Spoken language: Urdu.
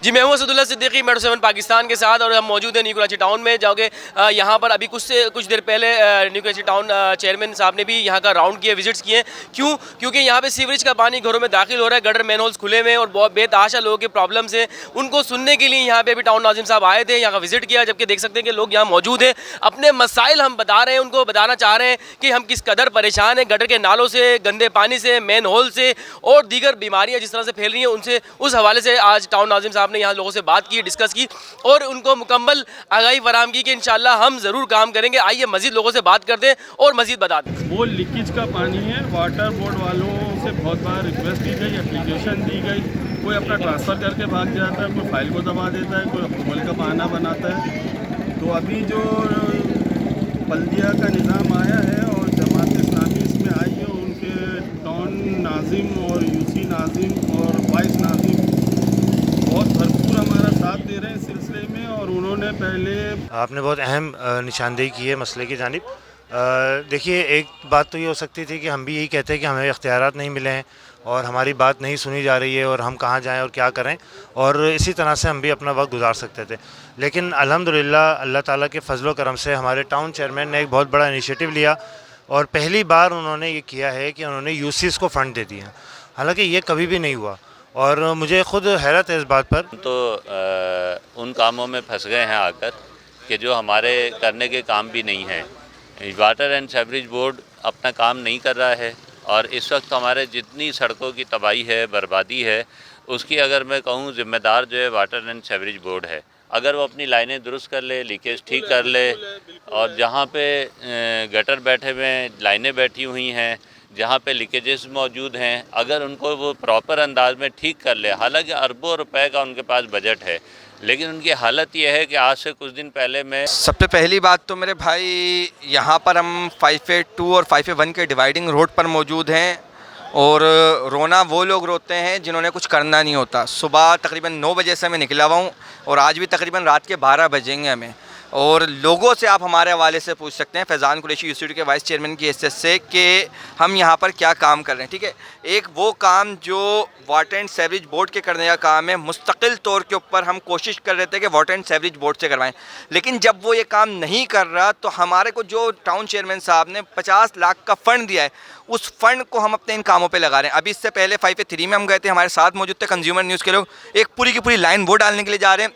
جی میں ہوں اسداللہ صدیقی میٹرو 7 پاکستان کے ساتھ، اور ہم موجود ہیں نیو کراچی ٹاؤن میں، جاؤ کہ یہاں پر ابھی کچھ دیر پہلے نیو کراچی ٹاؤن چیئرمین صاحب نے بھی یہاں کا راؤنڈ کیے، وزٹس کیے. کیونکہ یہاں پہ سیوریج کا پانی گھروں میں داخل ہو رہا ہے، گٹر مین ہولز کھلے ہوئے ہیں اور بہت بے تحاشا لوگوں کے پرابلمس ہیں. ان کو سننے کے لیے یہاں پہ ابھی ٹاؤن ناظم صاحب آئے تھے، یہاں کا وزٹ کیا، جبکہ دیکھ سکتے ہیں کہ لوگ یہاں موجود ہیں. اپنے مسائل ہم بتا رہے ہیں، ان کو بتانا چاہ رہے ہیں کہ ہم کس قدر پریشان ہیں گٹر کے نالوں سے، گندے پانی سے، مین ہول سے، اور دیگر بیماریاں جس طرح سے پھیل رہی ہیں ان سے. اس حوالے سے آج ٹاؤن ناظم صاحب نے یہاں لوگوں سے بات کی، ڈسکس کی، اور ان کو مکمل آگاہی فراہم کی کہ انشاءاللہ ہم ضرور کام کریں گے. آئیے مزید لوگوں سے بات کرتے ہیں اور مزید بتا دیں. وہ لیکیج کا پانی ہے. واٹر بورڈ والوں سے بہت بار ریکویسٹ دی گئی، اپلیکیشن دی گئی، کوئی اپنا ٹرانسفر کر کے بھاگ جاتا ہے، کوئی فائل کو دبا دیتا ہے، کوئی اپروول کا بہانہ بناتا ہے. تو ابھی جو بلدیہ کا نظام آیا ہے اور جماعت اسلامی اس میں آئی ہے، ان کے ٹاؤن ناظم اور یو سی ناظم اور وائس ناظم بہت بھرپور ہمارا ساتھ دے رہے ہیں اس سلسلے میں. اور انہوں نے پہلے آپ نے بہت اہم نشاندہی کی ہے مسئلے کی جانب. دیکھیے، ایک بات تو یہ ہو سکتی تھی کہ ہم بھی یہی کہتے ہیں کہ ہمیں اختیارات نہیں ملے ہیں اور ہماری بات نہیں سنی جا رہی ہے اور ہم کہاں جائیں اور کیا کریں، اور اسی طرح سے ہم بھی اپنا وقت گزار سکتے تھے. لیکن الحمدللہ اللہ تعالیٰ کے فضل و کرم سے ہمارے ٹاؤن چیئرمین نے ایک بہت بڑا انیشیٹو لیا، اور پہلی بار انہوں نے یہ کیا ہے کہ انہوں نے یو سیز کو فنڈ دے دیا. حالانکہ یہ کبھی بھی نہیں ہوا، اور مجھے خود حیرت ہے اس بات پر. تو ان کاموں میں پھنس گئے ہیں آ کر کہ جو ہمارے کرنے کے کام بھی نہیں ہیں. واٹر اینڈ سیوریج بورڈ اپنا کام نہیں کر رہا ہے، اور اس وقت ہمارے جتنی سڑکوں کی تباہی ہے، بربادی ہے، اس کی اگر میں کہوں ذمہ دار جو ہے واٹر اینڈ سیوریج بورڈ ہے. اگر وہ اپنی لائنیں درست کر لے، لیکیج ٹھیک کر لے، اور جہاں پہ گٹر بیٹھے ہوئے ہیں، لائنیں بیٹھی ہوئی ہیں، جہاں پہ لیکیجز موجود ہیں، اگر ان کو وہ پراپر انداز میں ٹھیک کر لے. حالانکہ اربوں روپے کا ان کے پاس بجٹ ہے، لیکن ان کی حالت یہ ہے کہ آج سے کچھ دن پہلے میں سب سے پہلی بات تو میرے بھائی، یہاں پر ہم 5A2 اور 5A1 کے ڈیوائڈنگ روڈ پر موجود ہیں، اور رونا وہ لوگ روتے ہیں جنہوں نے کچھ کرنا نہیں ہوتا. صبح تقریباً 9 بجے سے میں نکلا ہوا ہوں، اور آج بھی تقریباً رات کے 12 بجیں گے ہمیں. اور لوگوں سے آپ ہمارے حوالے سے پوچھ سکتے ہیں، فیضان قریشی یونیورسٹی کے وائس چیئرمین کی حیثیت سے، کہ ہم یہاں پر کیا کام کر رہے ہیں. ٹھیک ہے، ایک وہ کام جو واٹر اینڈ سیوریج بورڈ کے کرنے کا کام ہے، مستقل طور کے اوپر ہم کوشش کر رہے تھے کہ واٹر اینڈ سیوریج بورڈ سے کروائیں. لیکن جب وہ یہ کام نہیں کر رہا تو ہمارے کو جو ٹاؤن چیئرمین صاحب نے 50 لاکھ کا فنڈ دیا ہے، اس فنڈ کو ہم اپنے ان کاموں پہ لگا رہے ہیں. ابھی اس سے پہلے 5A3 میں ہم گئے تھے، ہمارے ساتھ موجود تھے کنزیومر نیوز کے لوگ، ایک پوری کی پوری لائن وہ ڈالنے کے لیے جا رہے ہیں.